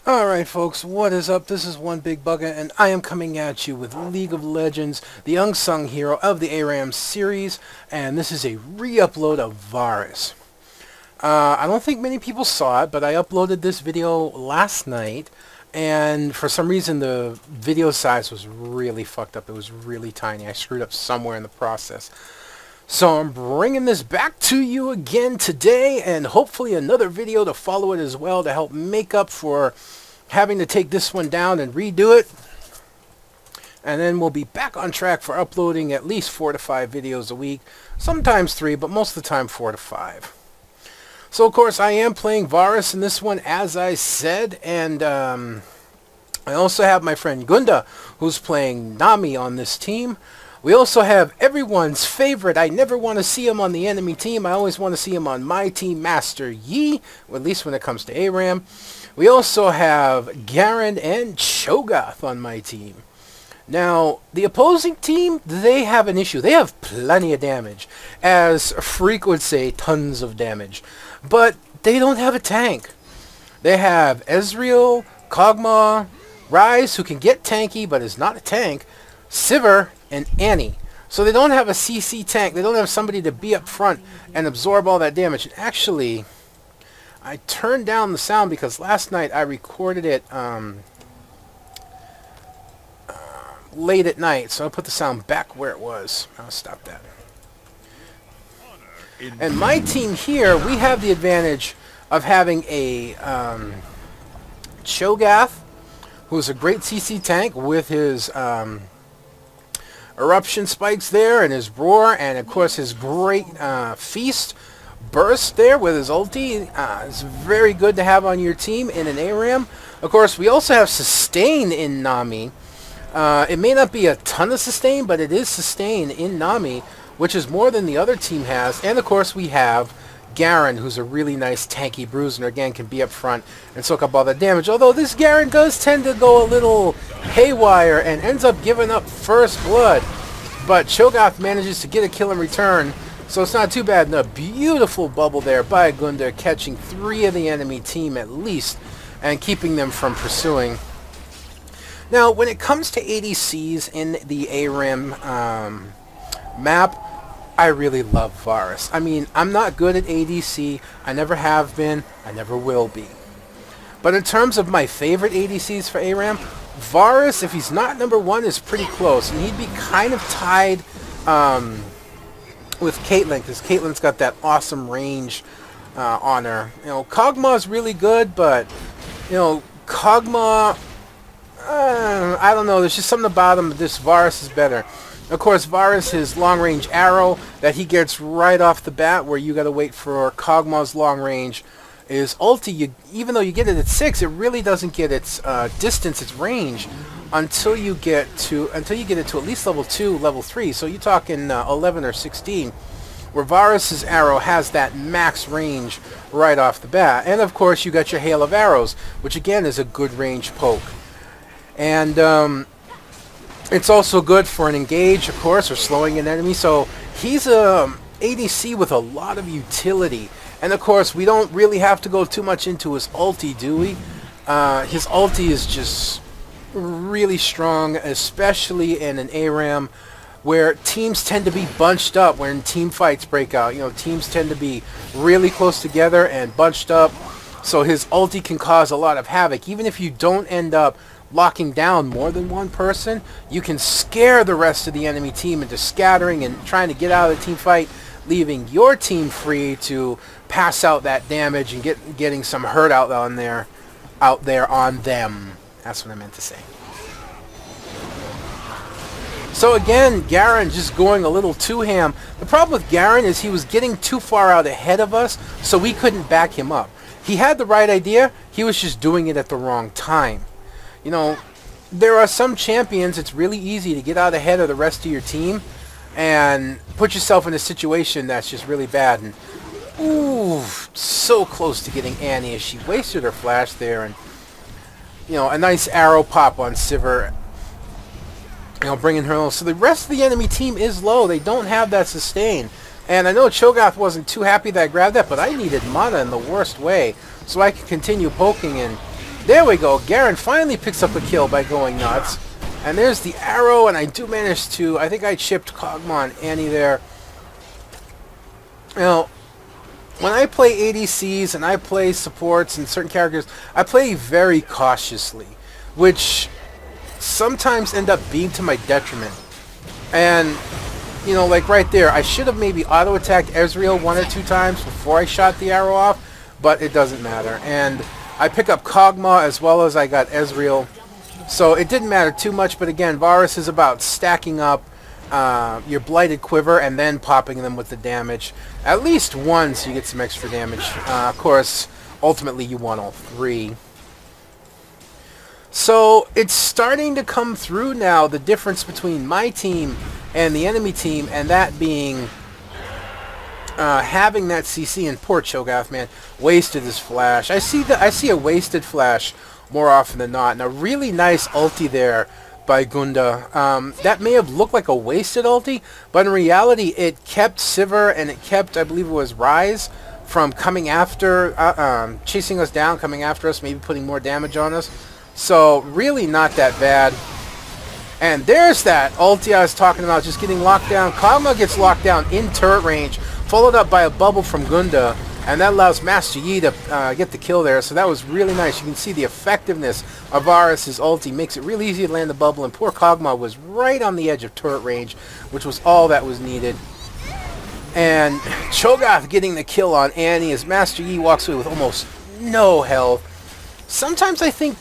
Alright folks, what is up? This is One Big Bugger, and I am coming at you with League of Legends, the Unsung hero of the ARAM series, and this is a re-upload of Varus. I don't think many people saw it, but I uploaded this video last night, and for some reason the video size was really fucked up. It was really tiny. I screwed up somewhere in the process. So I'm bringing this back to you again today, and hopefully another video to follow it as well to help make up for having to take this one down and redo it. And then we'll be back on track for uploading at least 4 to 5 videos a week, sometimes 3, but most of the time 4 to 5. So of course I am playing Varus in this one, as I said, and I also have my friend Gunda, who's playing Nami on this team. We also have everyone's favorite, I never want to see him on the enemy team, I always want to see him on my team, Master Yi, or at least when it comes to ARAM. We also have Garen and Cho'Gath on my team. Now, the opposing team, they have an issue. They have plenty of damage, as Freak would say, tons of damage. But they don't have a tank. They have Ezreal, Kog'Maw, Ryze, who can get tanky but is not a tank, Sivir, and Annie. So they don't have a CC tank. They don't have somebody to be up front and absorb all that damage. And actually, I turned down the sound because last night I recorded it late at night. So I'll put the sound back where it was. I'll stop that. And my team here, we have the advantage of having a Cho'Gath, who's a great CC tank with his eruption spikes there and his roar, and of course his great feast burst there with his ulti. It's very good to have on your team in an ARAM. Of course, we also have sustain in Nami. It may not be a ton of sustain, but it is sustain in Nami, which is more than the other team has. And of course we have Garen, who's a really nice tanky bruiser, and again can be up front and soak up all that damage. Although this Garen does tend to go a little haywire and ends up giving up first blood. But Cho'Gath manages to get a kill in return, so it's not too bad. And a beautiful bubble there by Gunda, catching 3 of the enemy team at least and keeping them from pursuing. Now, when it comes to ADCs in the ARAM map, I really love Varus. I mean, I'm not good at ADC. I never have been. I never will be. But in terms of my favorite ADCs for ARAM, Varus, if he's not number 1, is pretty close. And he'd be kind of tied with Caitlyn, because Caitlyn's got that awesome range on her. You know, Kog'Maw's really good, but, you know, Kog'Maw, I don't know. There's just something about him. This Varus is better. Of course, Varus, his long-range arrow that he gets right off the bat, where you got to wait for Kog'Maw's long-range, is ulti. Even though you get it at 6, it really doesn't get its distance, its range, until you get it to at least level 2, level 3. So you're talking 11 or 16, where Varus's arrow has that max range right off the bat. And of course, you got your hail of arrows, which again is a good range poke. And it's also good for an engage, of course, or slowing an enemy. So he's a ADC with a lot of utility. And of course, we don't really have to go too much into his ulti, do we? His ulti is just really strong, especially in an ARAM where teams tend to be bunched up when team fights break out. You know, teams tend to be really close together and bunched up. So his ulti can cause a lot of havoc. Even if you don't end up locking down more than one person, you can scare the rest of the enemy team into scattering and trying to get out of the team fight, leaving your team free to pass out that damage and getting some hurt out there on them. That's what I meant to say. So again, Garen just going a little too ham. The problem with Garen is he was getting too far out ahead of us, so we couldn't back him up. He had the right idea, he was just doing it at the wrong time. You know, there are some champions, it's really easy to get out ahead of the rest of your team and put yourself in a situation that's just really bad. And ooh, so close to getting Annie as she wasted her flash there. And, you know, a nice arrow pop on Sivir, you know, bringing her low. So the rest of the enemy team is low. They don't have that sustain. And I know Cho'Gath wasn't too happy that I grabbed that, but I needed mana in the worst way so I could continue poking and There we go. Garen finally picks up a kill by going nuts. And there's the arrow, and I do manage to... I think I chipped Kog'Maw and Annie there. You know, when I play ADCs and I play supports and certain characters, I play very cautiously, which sometimes end up being to my detriment. And, you know, like right there, I should have maybe auto-attacked Ezreal 1 or 2 times before I shot the arrow off, but it doesn't matter. And I pick up Kog'Maw as well as I got Ezreal. So it didn't matter too much, but again, Varus is about stacking up your Blighted Quiver and then popping them with the damage. At least one, so you get some extra damage. Of course, ultimately you want all 3. So it's starting to come through now, the difference between my team and the enemy team, and that being having that CC. And poor Cho'Gath, man, wasted his flash. I see a wasted flash more often than not, and a really nice ulti there by Gunda. That may have looked like a wasted ulti, but in reality it kept Sivir and it kept, I believe it was Ryze, from coming after, chasing us down, coming after us, maybe putting more damage on us. So really not that bad. And there's that ulti I was talking about, just getting locked down. Kog'Maw gets locked down in turret range, followed up by a bubble from Gunda, and that allows Master Yi to get the kill there. So that was really nice. You can see the effectiveness of Varus' ulti makes it really easy to land the bubble, and poor Kog'Maw was right on the edge of turret range, which was all that was needed. And Cho'Gath getting the kill on Annie as Master Yi walks away with almost no health. Sometimes I think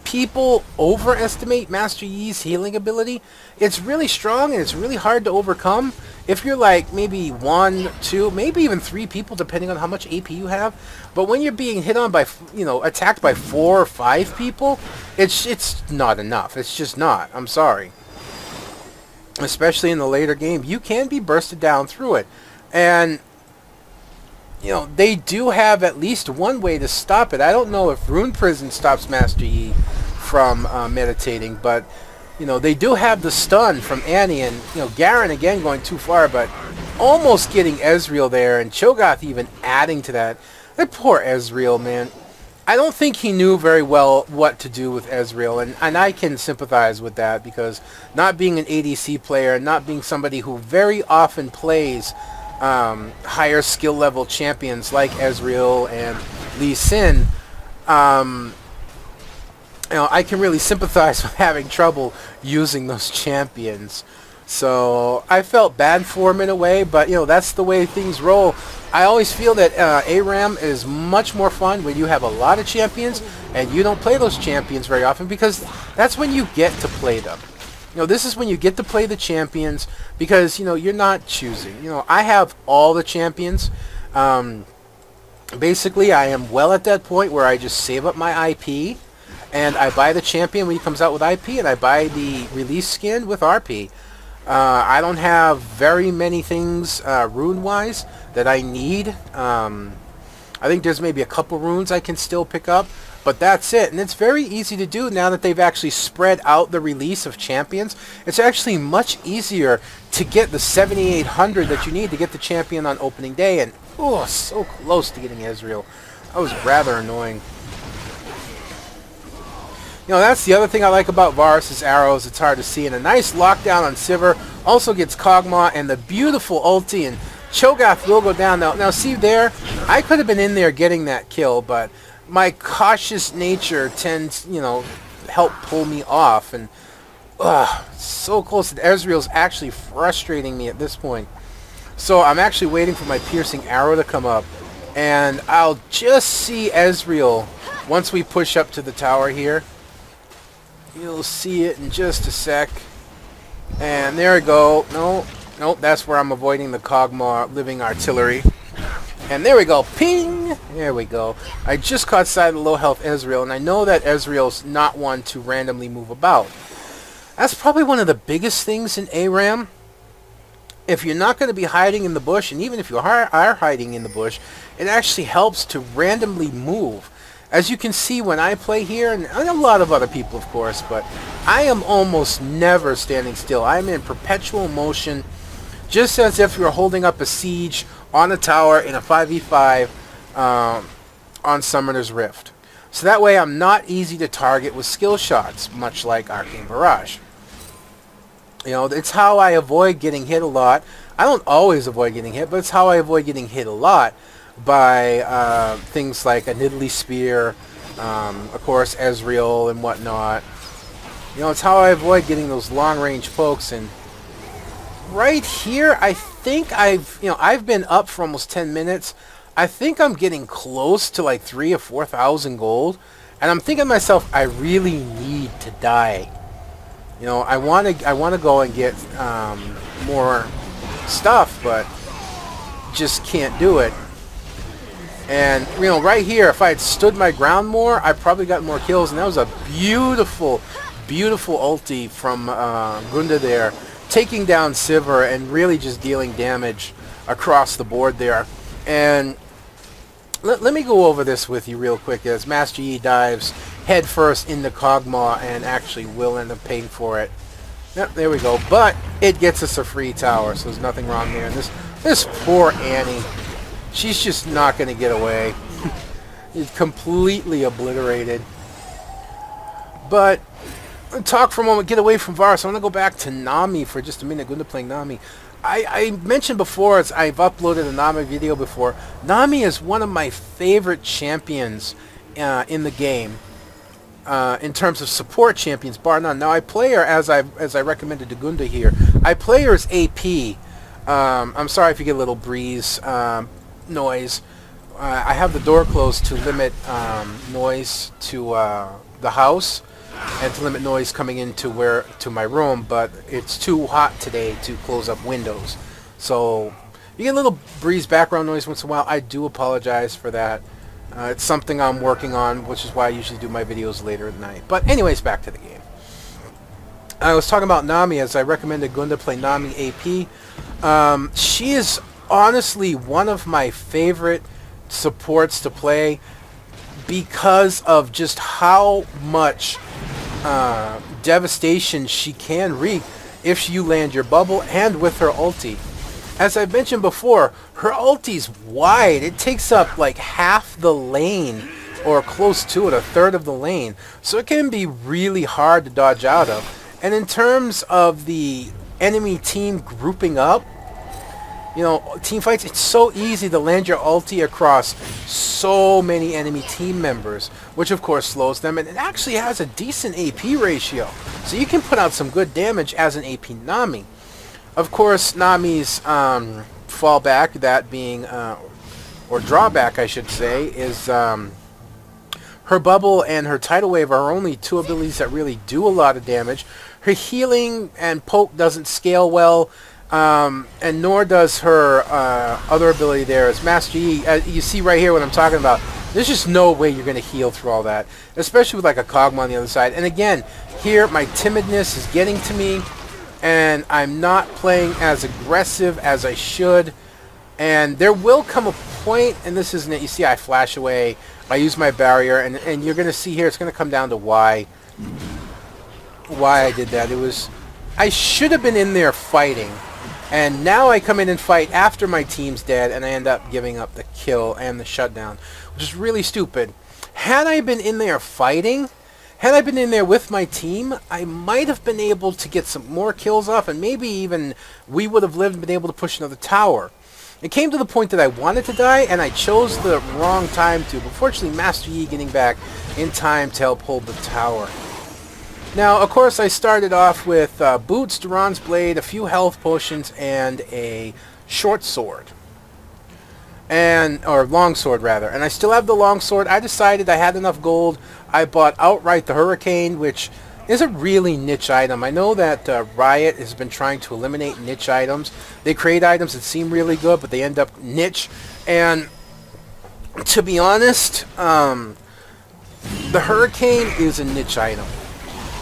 people overestimate Master Yi's healing ability. It's really strong and it's really hard to overcome if you're like maybe 1, 2, maybe even 3 people, depending on how much AP you have. But when you're being hit on by, you know, attacked by 4 or 5 people, it's not enough. It's just not. I'm sorry. Especially in the later game, you can be bursted down through it. And you know, they do have at least one way to stop it. I don't know if Rune Prison stops Master Yi from meditating, but, you know, they do have the stun from Annie, and, you know, Garen again going too far, but almost getting Ezreal there, and Cho'Gath even adding to that. That poor Ezreal, man. I don't think he knew very well what to do with Ezreal, and I can sympathize with that, because not being an ADC player, not being somebody who very often plays higher skill level champions like Ezreal and Lee Sin, you know, I can really sympathize with having trouble using those champions. So I felt bad for him in a way, but you know, that's the way things roll. I always feel that ARAM is much more fun when you have a lot of champions and you don't play those champions very often, because that's when you get to play them. You know, this is when you get to play the champions, because, you know, you're not choosing. You know, I have all the champions. Basically, I am well at that point where I just save up my IP, and I buy the champion when he comes out with IP, and I buy the release skin with RP. I don't have very many things rune-wise that I need. I think there's maybe a couple runes I can still pick up, but that's it. And it's very easy to do now that they've actually spread out the release of champions. It's actually much easier to get the 7,800 that you need to get the champion on opening day. And, oh, so close to getting Ezreal. That was rather annoying. You know, that's the other thing I like about Varus' arrows. It's hard to see. And a nice lockdown on Sivir. Also gets Kog'Maw and the beautiful ulti. And Cho'Gath will go down. Now see there, I could have been in there getting that kill, but my cautious nature tends, you know, help pull me off. And so close. Ezreal's actually frustrating me at this point. So I'm actually waiting for my piercing arrow to come up. And I'll just see Ezreal once we push up to the tower here. You'll see it in just a sec. And there we go. Nope, that's where I'm avoiding the Kog'Maw living artillery. And there we go. Ping! There we go. I just caught sight of the low health Ezreal, and I know that Ezreal's not one to randomly move about. That's probably one of the biggest things in ARAM. If you're not going to be hiding in the bush, and even if you are hiding in the bush, it actually helps to randomly move. As you can see when I play here, and a lot of other people of course, but I am almost never standing still. I'm in perpetual motion, just as if you're holding up a siege on a tower in a 5v5 on Summoner's Rift. So that way I'm not easy to target with skill shots, much like Arcane Barrage. You know, it's how I avoid getting hit a lot. I don't always avoid getting hit, but it's how I avoid getting hit a lot by things like a Nidalee Spear, of course Ezreal and whatnot. You know, it's how I avoid getting those long-range pokes. And right here, I think I've been up for almost 10 minutes. I think I'm getting close to like 3,000 or 4,000 gold, and I'm thinking to myself, I really need to die. You know, I want to go and get more stuff, but just can't do it. And you know, right here, if I had stood my ground more, I probably got more kills. And that was a beautiful, beautiful ulti from Gunda there, taking down Sivir and really just dealing damage across the board there. And let me go over this with you real quick as Master Yi dives head first into Kog'Maw and actually will end up paying for it. Yep, there we go. But it gets us a free tower, so there's nothing wrong there. And this poor Annie, she's just not going to get away. It's completely obliterated. But talk for a moment, get away from Varus. I want to go back to Nami for just a minute. Gunda playing Nami. I mentioned before, I've uploaded a Nami video before. Nami is one of my favorite champions in the game, in terms of support champions, bar none. Now I play her as I recommended to Gunda here. I play her as AP. I'm sorry if you get a little breeze noise. I have the door closed to limit noise to the house, and to limit noise coming into my room, but it's too hot today to close up windows. So you get a little breeze background noise once in a while. I do apologize for that. It's something I'm working on, which is why I usually do my videos later at night. But anyways, back to the game. I was talking about Nami as I recommended Gunda play Nami AP. She is honestly one of my favorite supports to play because of just how much devastation she can wreak if you land your bubble and with her ulti. As I've mentioned before, her ulti's wide. It takes up like half the lane, or close to it, a third of the lane. So it can be really hard to dodge out of. And in terms of the enemy team grouping up, you know, team fights, it's so easy to land your ulti across so many enemy team members, which of course slows them, and it actually has a decent AP ratio. So you can put out some good damage as an AP Nami. Of course, Nami's fallback, that being, or drawback I should say, is her bubble and her tidal wave are only two abilities that really do a lot of damage. Her healing and poke doesn't scale well, and nor does her other ability there. As Master Yi, you see right here what I'm talking about. There's just no way you're going to heal through all that, especially with like a Kog'Maw on the other side. And again, here my timidness is getting to me, and I'm not playing as aggressive as I should. And there will come a point, and this isn't it. You see I flash away, I use my barrier, and you're going to see here it's going to come down to why I did that. It was, I should have been in there fighting, and now I come in and fight after my team's dead, and I end up giving up the kill and the shutdown, which is really stupid. Had I been in there fighting, had I been in there with my team, I might have been able to get some more kills off, and maybe even we would have lived and been able to push another tower. It came to the point that I wanted to die, and I chose the wrong time to, but fortunately Master Yi getting back in time to help hold the tower. Now, of course, I started off with boots, Duran's blade, a few health potions, and a short sword. Or long sword, rather. And I still have the long sword. I decided I had enough gold. I bought outright the Hurricane, which is a really niche item. I know that Riot has been trying to eliminate niche items. They create items that seem really good, but they end up niche. And to be honest, the Hurricane is a niche item.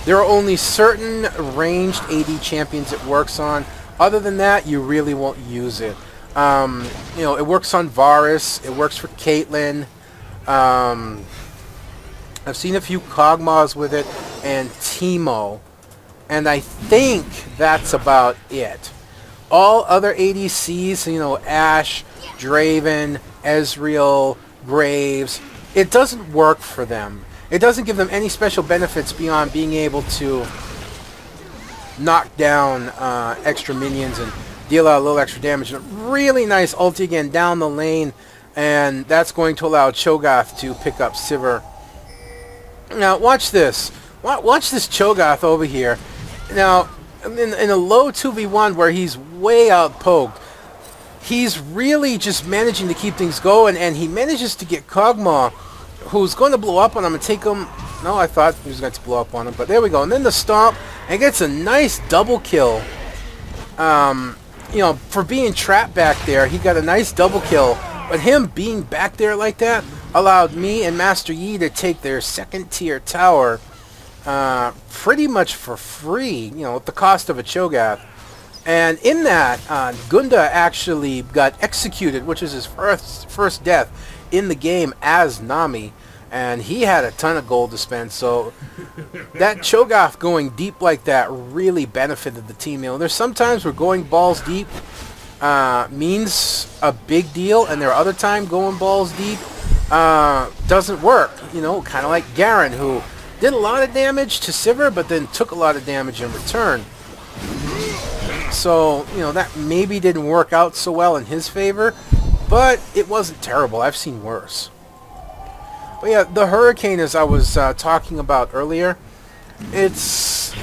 There are only certain ranged AD champions it works on. Other than that, you really won't use it. You know, it works on Varus. It works for Caitlyn. I've seen a few Kog'Maws with it, and Teemo. And I think that's about it. All other ADCs, you know, Ashe, Draven, Ezreal, Graves, it doesn't work for them. It doesn't give them any special benefits beyond being able to knock down extra minions and deal out a little extra damage. And a really nice ulti again down the lane, and that's going to allow Cho'Gath to pick up Sivir. Now watch this. Watch this Cho'Gath over here. Now in a low 2v1 where he's way outpoked, he's really just managing to keep things going, and he manages to get Kog'Maw, who's going to blow up on him and take him. No, I thought he was going to blow up on him, but there we go. And then the stomp, and gets a nice double kill. You know, for being trapped back there, he got a nice double kill. But him being back there like that allowed me and Master Yi to take their second tier tower pretty much for free, you know, at the cost of a Cho'Gath. And in that, Gunda actually got executed, which is his first death in the game as Nami. And he had a ton of gold to spend, so that Cho'Gath going deep like that really benefited the team. You know, there's sometimes where going balls deep means a big deal, and there are other times going balls deep doesn't work. You know, kind of like Garen, who did a lot of damage to Sivir, but then took a lot of damage in return. So, you know, that maybe didn't work out so well in his favor, but it wasn't terrible. I've seen worse. But yeah, the Hurricane, as I was talking about earlier, it's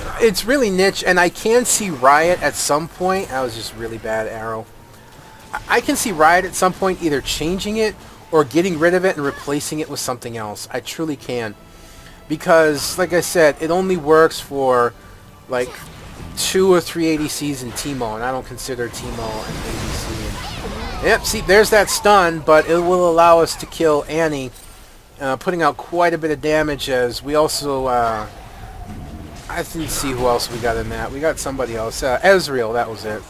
really niche, and I can see Riot at some point. That was just really bad arrow. I can see Riot at some point either changing it or getting rid of it and replacing it with something else. I truly can. Because, like I said, it only works for like 2 or 3 ADCs in Teemo, and I don't consider Teemo an ADC. And, yep, see, there's that stun, but it will allow us to kill Annie, putting out quite a bit of damage. As we also, I didn't see who else we got in that. We got somebody else, Ezreal, that was it.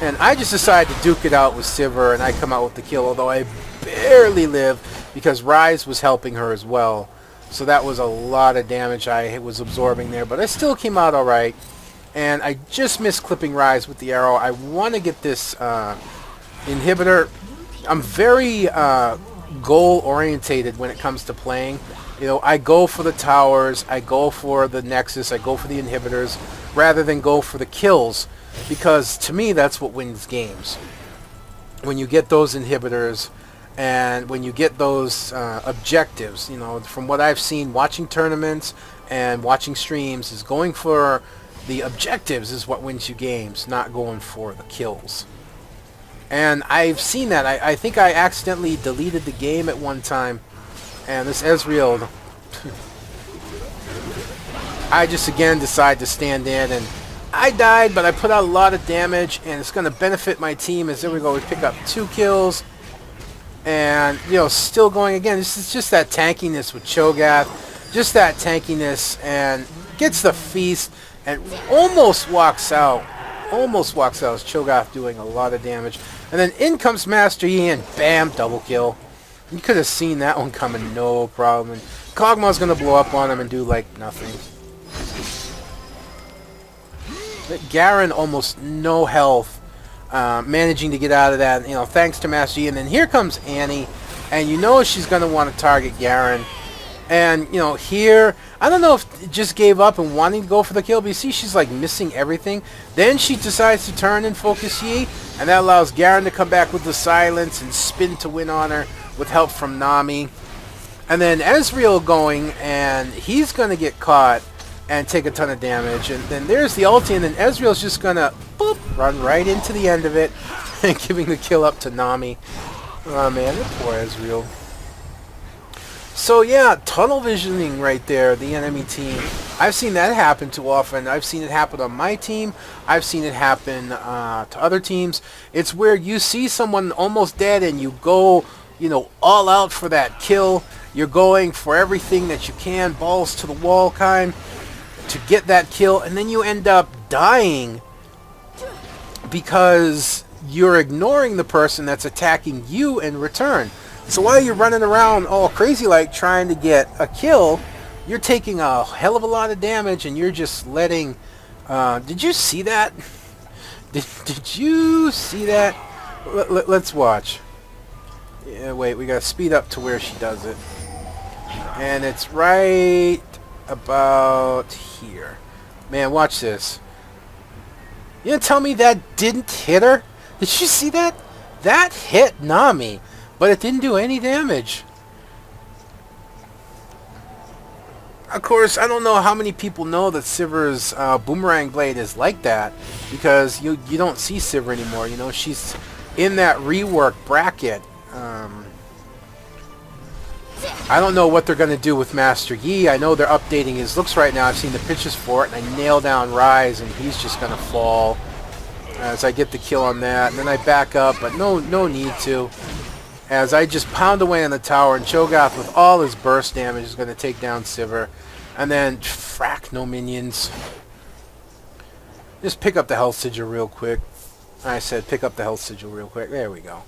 And I just decided to duke it out with Sivir, and I come out with the kill, although I barely live because Ryze was helping her as well. So that was a lot of damage I was absorbing there, but I still came out alright. And I just missed clipping Ryze with the arrow. I want to get this inhibitor. I'm very goal-orientated when it comes to playing. You know, I go for the towers, I go for the Nexus, I go for the inhibitors, rather than go for the kills, because to me that's what wins games. When you get those inhibitors, and when you get those objectives, you know, from what I've seen watching tournaments and watching streams, is going for the objectives is what wins you games, not going for the kills. And I've seen that. I think I accidentally deleted the game at one time, and this Ezreal, I just again decided to stand in, and I died, but I put out a lot of damage, and it's going to benefit my team. As there we go, we pick up 2 kills. And, you know, still going again. This is just that tankiness with Cho'Gath. Just that tankiness, and gets the feast and almost walks out. Almost walks out as Cho'Gath doing a lot of damage. And then in comes Master Yi, and bam, double kill. You could have seen that one coming, no problem. And Kog'Maw's going to blow up on him and do, like, nothing. But Garen, almost no health. Managing to get out of that, you know, thanks to Master Yi. And then here comes Annie, and you know she's going to want to target Garen. And, you know, here, I don't know if it just gave up and wanting to go for the kill, but you see she's like missing everything. Then she decides to turn and focus Yi, and that allows Garen to come back with the silence and spin to win on her with help from Nami. And then Ezreal going, and he's going to get caught and take a ton of damage. And then there's the ulti, and then Ezreal's just going to boop, run right into the end of it and giving the kill up to Nami. Oh man, that poor Ezreal. So yeah, tunnel visioning right there, the enemy team. I've seen that happen too often. I've seen it happen on my team. I've seen it happen to other teams. It's where you see someone almost dead and you go, you know, all out for that kill. You're going for everything that you can, balls to the wall kind, to get that kill, and then you end up dying because you're ignoring the person that's attacking you in return. So while you're running around all crazy like trying to get a kill, you're taking a hell of a lot of damage, and you're just letting... did you see that? Did you see that? Let's watch. Yeah, wait, we gotta speed up to where she does it. And it's right about here. Man, watch this. You gonna tell me that didn't hit her? Did you see that? That hit Nami, but it didn't do any damage. Of course, I don't know how many people know that Sivir's boomerang blade is like that, because you don't see Sivir anymore. You know, she's in that rework bracket. I don't know what they're going to do with Master Yi. I know they're updating his looks right now. I've seen the pictures for it, and I nail down Rise, and he's just going to fall as I get the kill on that. And then I back up, but no need to. As I just pound away on the tower, and Cho'Gath with all his burst damage is going to take down Sivir. And then, frack, no minions. Just pick up the health sigil real quick. I said pick up the health sigil real quick. There we go.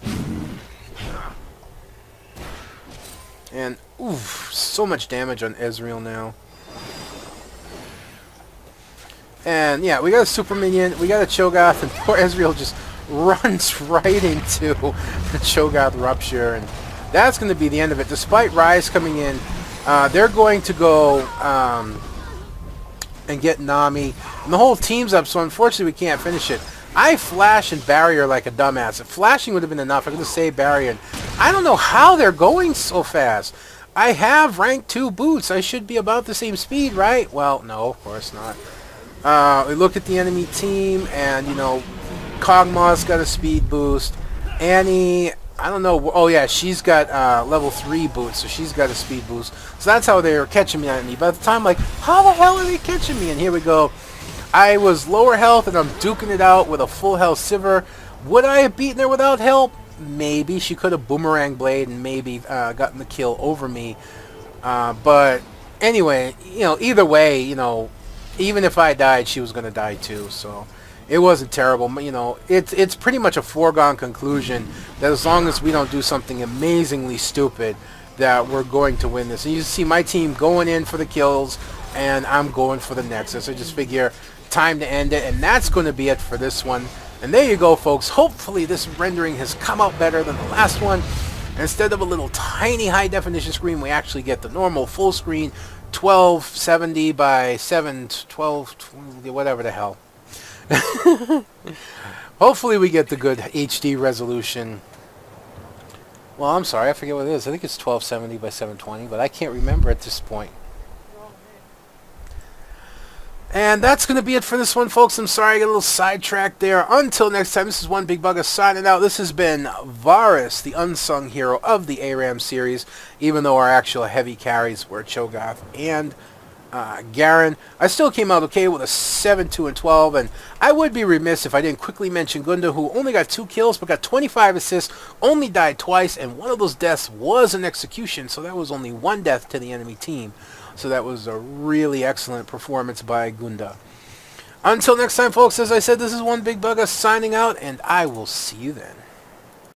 And, oof, so much damage on Ezreal now. And, yeah, we got a super minion, we got a Cho'Gath, and poor Ezreal just runs right into the Cho'Gath Rupture, and that's going to be the end of it. Despite Rise coming in, they're going to go and get Nami, and the whole team's up, so unfortunately we can't finish it. I flash and barrier like a dumbass. If flashing would have been enough, I could have saved barrier. And I don't know how they're going so fast. I have rank 2 boots. I should be about the same speed, right? Well, no, of course not. We look at the enemy team, and, you know, Kog'Maw's got a speed boost. Annie, I don't know. Oh, yeah, she's got level 3 boots, so she's got a speed boost. So that's how they were catching me on me. By the time, like, how the hell are they catching me? And here we go. I was lower health, and I'm duking it out with a full health Sivir. Would I have beaten her without help? Maybe. She could have boomerang blade and maybe gotten the kill over me. But anyway, you know, either way, you know, even if I died, she was going to die too. So it wasn't terrible. You know, it's pretty much a foregone conclusion that as long as we don't do something amazingly stupid, that we're going to win this. And you see my team going in for the kills, and I'm going for the Nexus. I just figure time to end it, and that's going to be it for this one. And there you go, folks. Hopefully this rendering has come out better than the last one. Instead of a little tiny high definition screen, we actually get the normal full screen 1270 by 712, whatever the hell. Hopefully we get the good HD resolution. Well, I'm sorry, I forget what it is. I think it's 1270 by 720, but I can't remember at this point. And that's going to be it for this one, folks. I'm sorry I got a little sidetracked there. Until next time, this is One Big Bugger signing out. This has been Varus, the unsung hero of the ARAM series, even though our actual heavy carries were Cho'Gath and Garen. I still came out okay with a 7, 2, and 12, and I would be remiss if I didn't quickly mention Gunda, who only got 2 kills but got 25 assists, only died twice, and one of those deaths was an execution, so that was only 1 death to the enemy team. So that was a really excellent performance by Gunda. Until next time, folks, as I said, this is One Big Bugger signing out, and I will see you then.